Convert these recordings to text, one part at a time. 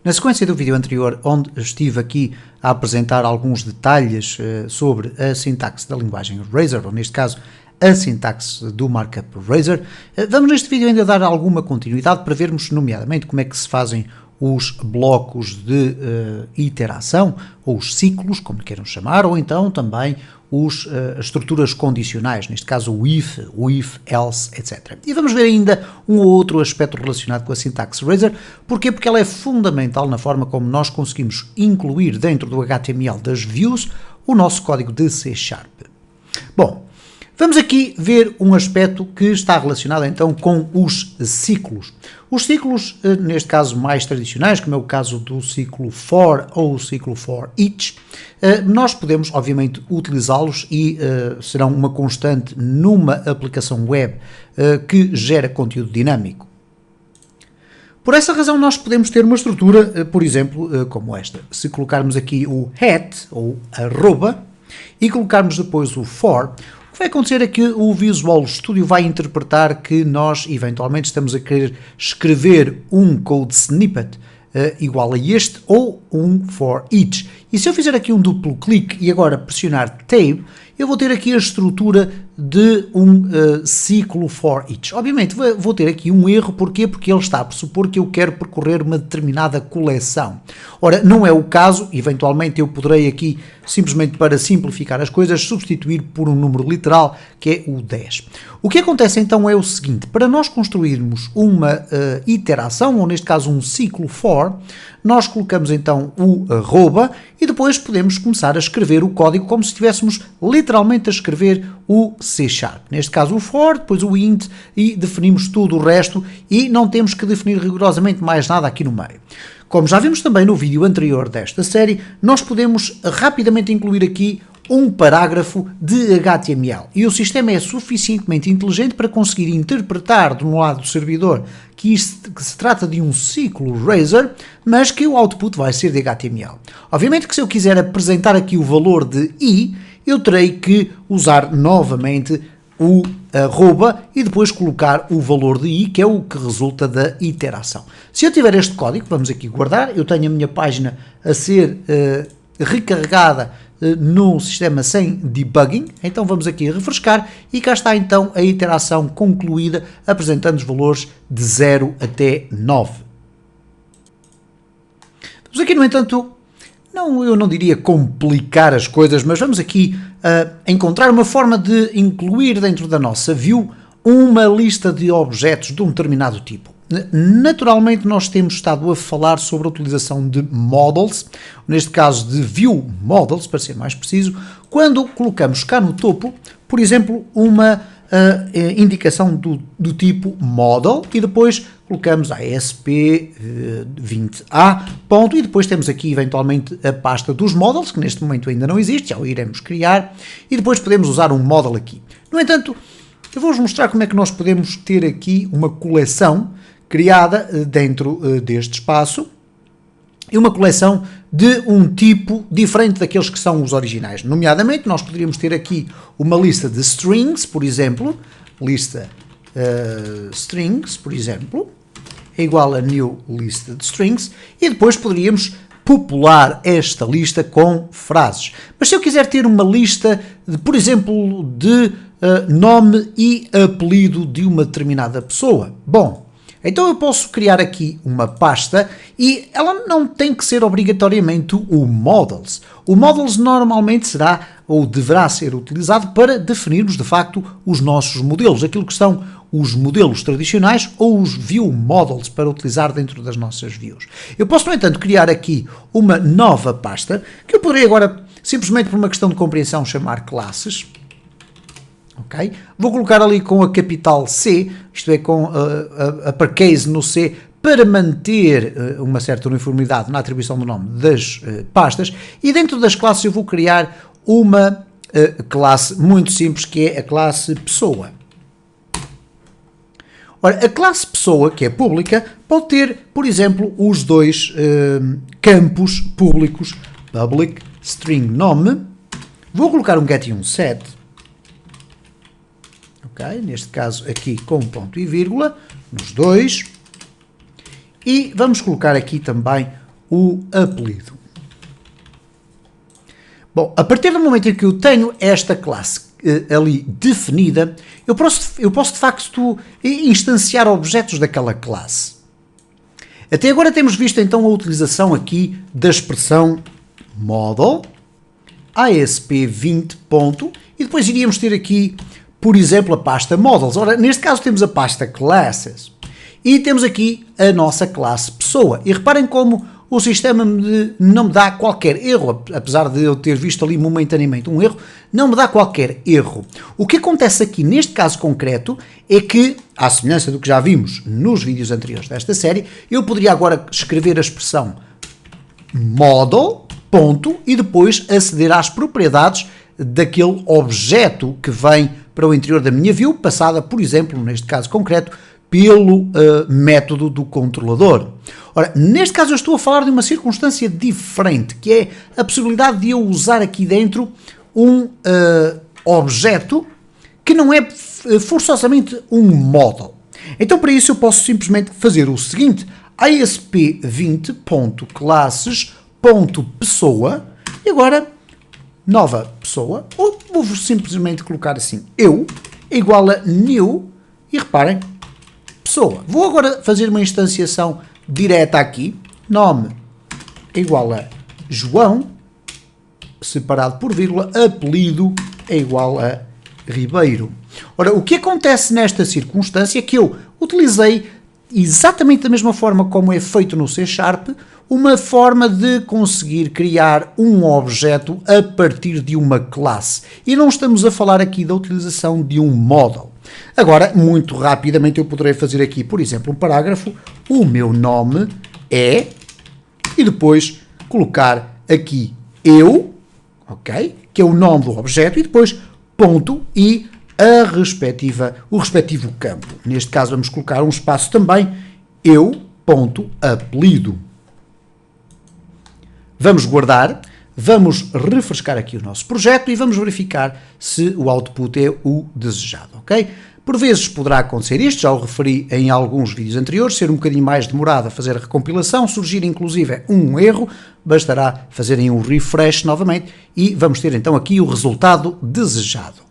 Na sequência do vídeo anterior, onde estive aqui a apresentar alguns detalhes sobre a sintaxe da linguagem Razor, ou neste caso, a sintaxe do markup Razor, vamos neste vídeo ainda dar alguma continuidade para vermos, nomeadamente, como é que se fazem os blocos de iteração, ou os ciclos, como queiram chamar, ou então também as estruturas condicionais, neste caso o if, else, etc. E vamos ver ainda um ou outro aspecto relacionado com a sintaxe Razor. Porquê? Porque ela é fundamental na forma como nós conseguimos incluir dentro do HTML das views o nosso código de C#. Bom, vamos aqui ver um aspecto que está relacionado então com os ciclos. Os ciclos, neste caso mais tradicionais, como é o caso do ciclo for ou o ciclo for each, nós podemos obviamente utilizá-los e serão uma constante numa aplicação web que gera conteúdo dinâmico. Por essa razão nós podemos ter uma estrutura, por exemplo, como esta. Se colocarmos aqui o @ ou arroba e colocarmos depois o for, o que vai acontecer é que o Visual Studio vai interpretar que nós, eventualmente, estamos a querer escrever um code snippet igual a este, ou um for each. E se eu fizer aqui um duplo clique e agora pressionar Tab, eu vou ter aqui a estrutura de um ciclo for each. Obviamente vou ter aqui um erro, porquê? Porque ele está a pressupor que eu quero percorrer uma determinada coleção. Ora, não é o caso, eventualmente eu poderei aqui, simplesmente para simplificar as coisas, substituir por um número literal, que é o 10. O que acontece então é o seguinte: para nós construirmos uma iteração, ou neste caso um ciclo for, nós colocamos então o arroba e depois podemos começar a escrever o código como se estivéssemos literalmente a escrever o C#. Neste caso o for, depois o int e definimos tudo o resto e não temos que definir rigorosamente mais nada aqui no meio. Como já vimos também no vídeo anterior desta série, nós podemos rapidamente incluir aqui um parágrafo de HTML e o sistema é suficientemente inteligente para conseguir interpretar do lado do servidor que se trata de um ciclo Razor, mas que o output vai ser de HTML. Obviamente que se eu quiser apresentar aqui o valor de i, eu terei que usar novamente o arroba e depois colocar o valor de i, que é o que resulta da iteração. Se eu tiver este código, vamos aqui guardar, eu tenho a minha página a ser recarregada no sistema sem debugging, então vamos aqui refrescar e cá está então a iteração concluída, apresentando os valores de 0 até 9. Vamos aqui, no entanto, eu não diria complicar as coisas, mas vamos aqui encontrar uma forma de incluir dentro da nossa view uma lista de objetos de um determinado tipo. Naturalmente nós temos estado a falar sobre a utilização de models, neste caso de view models, para ser mais preciso, quando colocamos cá no topo, por exemplo, uma indicação do tipo model e depois colocamos a ASP20A, ponto, e depois temos aqui eventualmente a pasta dos models, que neste momento ainda não existe, já o iremos criar, e depois podemos usar um model aqui. No entanto, eu vou-vos mostrar como é que nós podemos ter aqui uma coleção criada dentro deste espaço, e uma coleção de um tipo diferente daqueles que são os originais. Nomeadamente, nós poderíamos ter aqui uma lista de strings, por exemplo, lista strings, por exemplo, é igual a new lista de strings, e depois poderíamos popular esta lista com frases. Mas se eu quiser ter uma lista, por exemplo, de nome e apelido de uma determinada pessoa, bom, então eu posso criar aqui uma pasta e ela não tem que ser obrigatoriamente o models. O models normalmente será ou deverá ser utilizado para definirmos de facto os nossos modelos, aquilo que são os modelos tradicionais ou os view models para utilizar dentro das nossas views. Eu posso, no entanto, criar aqui uma nova pasta que eu poderia agora, simplesmente por uma questão de compreensão, chamar classes. Okay. Vou colocar ali com a capital C, isto é, com a uppercase no C, para manter uma certa uniformidade na atribuição do nome das pastas, e dentro das classes eu vou criar uma classe muito simples, que é a classe pessoa. Ora, a classe pessoa, que é pública, pode ter, por exemplo, os dois campos públicos, public, string nome, vou colocar um get e um set, okay, neste caso aqui com ponto e vírgula, nos dois, e vamos colocar aqui também o apelido. Bom, a partir do momento em que eu tenho esta classe ali definida, eu posso de facto instanciar objetos daquela classe. Até agora temos visto então a utilização aqui da expressão model, ASP20. E depois iríamos ter aqui, por exemplo, a pasta models. Ora, neste caso temos a pasta classes e temos aqui a nossa classe pessoa. E reparem como o sistema não me dá qualquer erro, apesar de eu ter visto ali momentaneamente um erro, não me dá qualquer erro. O que acontece aqui neste caso concreto é que, à semelhança do que já vimos nos vídeos anteriores desta série, eu poderia agora escrever a expressão model, ponto, e depois aceder às propriedades daquele objeto que vem para o interior da minha view, passada, por exemplo, neste caso concreto, pelo método do controlador. Ora, neste caso eu estou a falar de uma circunstância diferente, que é a possibilidade de eu usar aqui dentro um objeto que não é forçosamente um model. Então, para isso eu posso simplesmente fazer o seguinte: asp20.classes.pessoa e agora nova pessoa, ou vou simplesmente colocar assim, eu, igual a new, e reparem, pessoa. Vou agora fazer uma instanciação direta aqui, nome igual a João, separado por vírgula, apelido é igual a Ribeiro. Ora, o que acontece nesta circunstância é que eu utilizei exatamente da mesma forma como é feito no C#, uma forma de conseguir criar um objeto a partir de uma classe. E não estamos a falar aqui da utilização de um model. Agora, muito rapidamente eu poderei fazer aqui, por exemplo, um parágrafo, o meu nome é, e depois colocar aqui eu, ok, que é o nome do objeto, e depois ponto e o respectivo campo. Neste caso vamos colocar um espaço também, eu, ponto, apelido. Vamos guardar, vamos refrescar aqui o nosso projeto e vamos verificar se o output é o desejado, ok? Por vezes poderá acontecer isto, já o referi em alguns vídeos anteriores, ser um bocadinho mais demorado a fazer a recompilação, surgir inclusive um erro, bastará fazerem um refresh novamente e vamos ter então aqui o resultado desejado.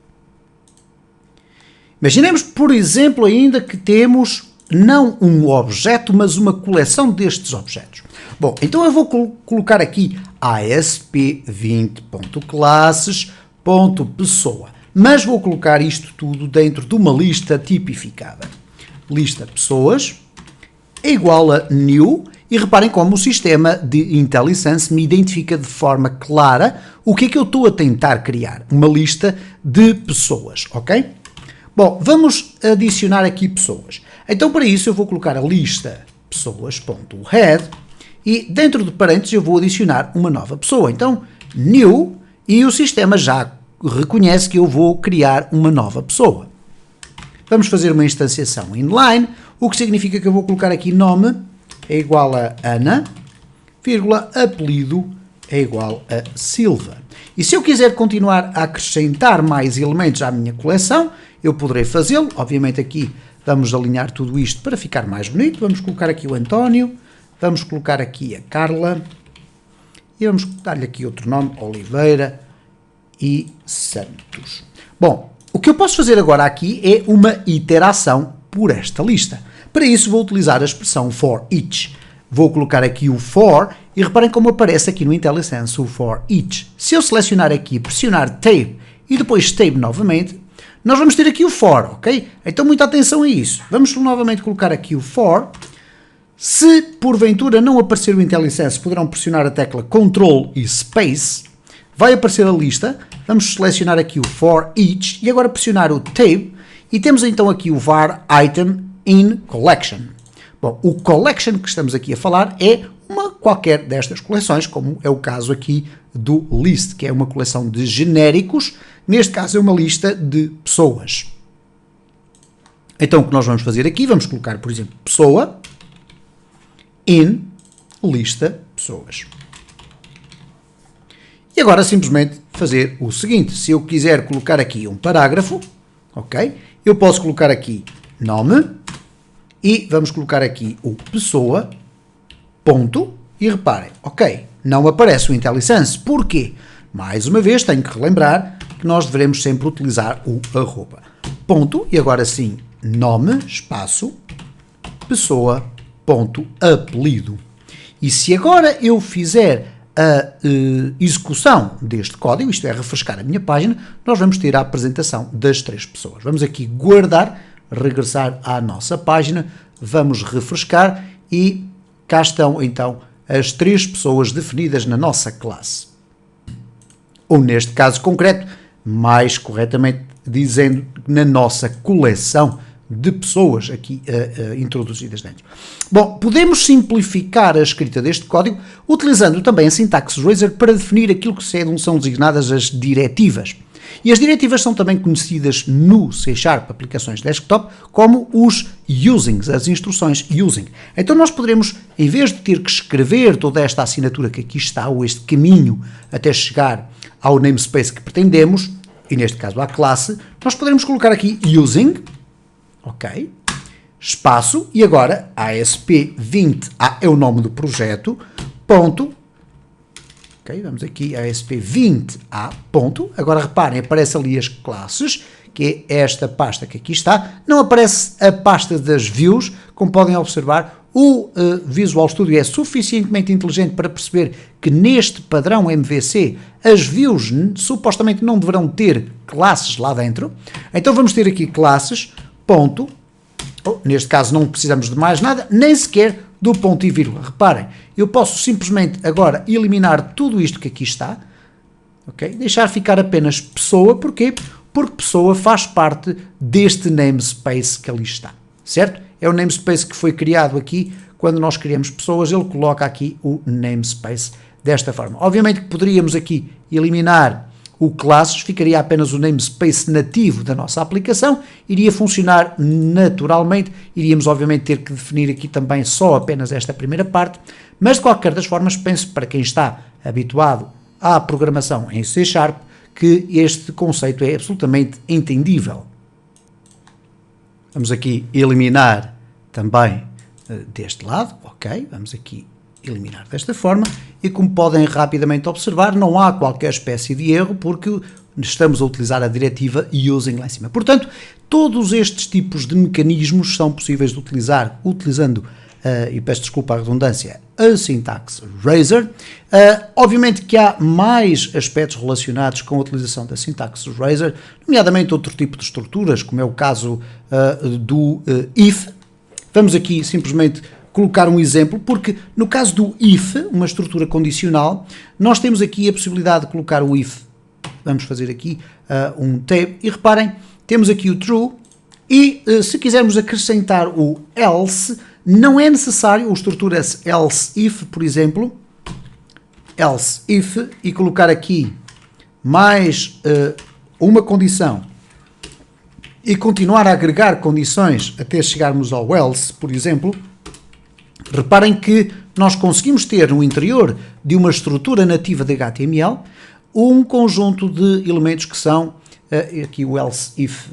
Imaginemos, por exemplo, ainda que temos não um objeto, mas uma coleção destes objetos. Bom, então eu vou colocar aqui asp20.classes.pessoa, mas vou colocar isto tudo dentro de uma lista tipificada. Lista pessoas é igual a new, e reparem como o sistema de IntelliSense me identifica de forma clara o que é que eu estou a tentar criar. Uma lista de pessoas, ok? Bom, vamos adicionar aqui pessoas. Então, para isso, eu vou colocar a lista pessoas.head e dentro de parênteses eu vou adicionar uma nova pessoa. Então, new, e o sistema já reconhece que eu vou criar uma nova pessoa. Vamos fazer uma instanciação inline, o que significa que eu vou colocar aqui nome é igual a Ana, vírgula, apelido é igual a Silva. E se eu quiser continuar a acrescentar mais elementos à minha coleção, eu poderei fazê-lo. Obviamente aqui vamos alinhar tudo isto para ficar mais bonito. Vamos colocar aqui o António, vamos colocar aqui a Carla e vamos dar-lhe aqui outro nome, Oliveira e Santos. Bom, o que eu posso fazer agora aqui é uma iteração por esta lista. Para isso vou utilizar a expressão for each. Vou colocar aqui o for e reparem como aparece aqui no IntelliSense o for each. Se eu selecionar aqui, pressionar Tab e depois Tab novamente, nós vamos ter aqui o for, ok? Então muita atenção a isso. Vamos novamente colocar aqui o for. Se porventura não aparecer o IntelliSense, poderão pressionar a tecla Ctrl e Space. Vai aparecer a lista. Vamos selecionar aqui o for each e agora pressionar o Tab e temos então aqui o var item in collection. Bom, o collection que estamos aqui a falar é uma qualquer destas coleções, como é o caso aqui do list, que é uma coleção de genéricos, neste caso é uma lista de pessoas. Então o que nós vamos fazer aqui, vamos colocar, por exemplo, pessoa, in, lista, pessoas. E agora simplesmente fazer o seguinte, se eu quiser colocar aqui um parágrafo, ok, eu posso colocar aqui nome, e vamos colocar aqui o pessoa, ponto, e reparem, ok, não aparece o IntelliSense. Porquê? Mais uma vez tenho que relembrar que nós devemos sempre utilizar o arroba. Ponto, e agora sim, nome, espaço, pessoa, ponto, apelido. E se agora eu fizer a execução deste código, isto é, refrescar a minha página, nós vamos ter a apresentação das 3 pessoas. Vamos aqui guardar, regressar à nossa página, vamos refrescar e cá estão então as 3 pessoas definidas na nossa classe. Ou neste caso concreto, mais corretamente dizendo, na nossa coleção de pessoas aqui introduzidas dentro. Bom, podemos simplificar a escrita deste código utilizando também a sintaxe Razor para definir aquilo que são designadas as diretivas. E as diretivas são também conhecidas no C# aplicações desktop como os usings, as instruções using. Então nós poderemos, em vez de ter que escrever toda esta assinatura que aqui está, ou este caminho até chegar ao namespace que pretendemos, e neste caso à classe, nós poderemos colocar aqui using, ok, espaço, e agora ASP20 é o nome do projeto, ponto, ok, vamos aqui ASP20 ponto, agora reparem, aparece ali as classes, que é esta pasta que aqui está, não aparece a pasta das views, como podem observar, o Visual Studio é suficientemente inteligente para perceber que neste padrão MVC as views supostamente não deverão ter classes lá dentro, então vamos ter aqui classes, ponto, neste caso não precisamos de mais nada, nem sequer do ponto e vírgula. Reparem, eu posso simplesmente agora eliminar tudo isto que aqui está, ok? Deixar ficar apenas pessoa, porquê? Porque pessoa faz parte deste namespace que ali está, certo? É o namespace que foi criado aqui, quando nós criamos pessoas, ele coloca aqui o namespace desta forma. Obviamente que poderíamos aqui eliminar o classes, ficaria apenas o namespace nativo da nossa aplicação, iria funcionar naturalmente, iríamos obviamente ter que definir aqui também só apenas esta primeira parte, mas de qualquer das formas penso para quem está habituado à programação em C# que este conceito é absolutamente entendível. Vamos aqui eliminar também deste lado, ok, vamos aqui eliminar desta forma, e como podem rapidamente observar, não há qualquer espécie de erro, porque estamos a utilizar a diretiva using lá em cima. Portanto, todos estes tipos de mecanismos são possíveis de utilizar, utilizando, e peço desculpa a redundância, a sintaxe Razor. Obviamente que há mais aspectos relacionados com a utilização da sintaxe Razor, nomeadamente outro tipo de estruturas, como é o caso do if. Vamos aqui simplesmente colocar um exemplo, porque no caso do if, uma estrutura condicional, nós temos aqui a possibilidade de colocar o if. Vamos fazer aqui um tab e reparem, temos aqui o true e se quisermos acrescentar o else, não é necessário, a estrutura else if, por exemplo, else if, e colocar aqui mais uma condição e continuar a agregar condições até chegarmos ao else, por exemplo. Reparem que nós conseguimos ter no interior de uma estrutura nativa de HTML um conjunto de elementos que são, aqui o else if,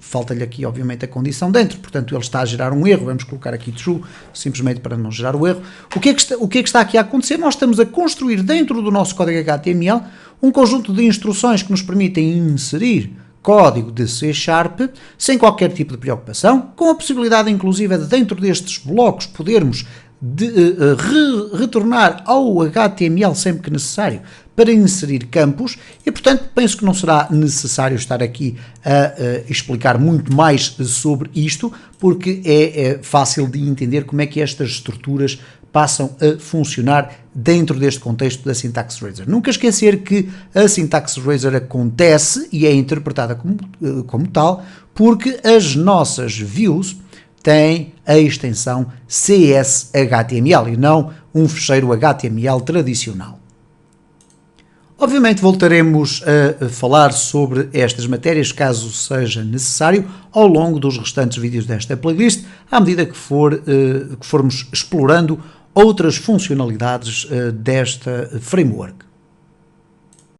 falta-lhe aqui obviamente a condição dentro, portanto ele está a gerar um erro, vamos colocar aqui true, simplesmente para não gerar o erro. O que é que está aqui a acontecer? Nós estamos a construir dentro do nosso código HTML um conjunto de instruções que nos permitem inserir código de C# sem qualquer tipo de preocupação, com a possibilidade inclusive de dentro destes blocos podermos retornar ao HTML sempre que necessário para inserir campos e, portanto, penso que não será necessário estar aqui a explicar muito mais sobre isto, porque é fácil de entender como é que estas estruturas passam a funcionar dentro deste contexto da sintaxe Razor. Nunca esquecer que a sintaxe Razor acontece e é interpretada como tal, porque as nossas views têm a extensão CSHTML e não um fecheiro HTML tradicional. Obviamente voltaremos a falar sobre estas matérias, caso seja necessário, ao longo dos restantes vídeos desta playlist, à medida que formos explorando outras funcionalidades desta framework.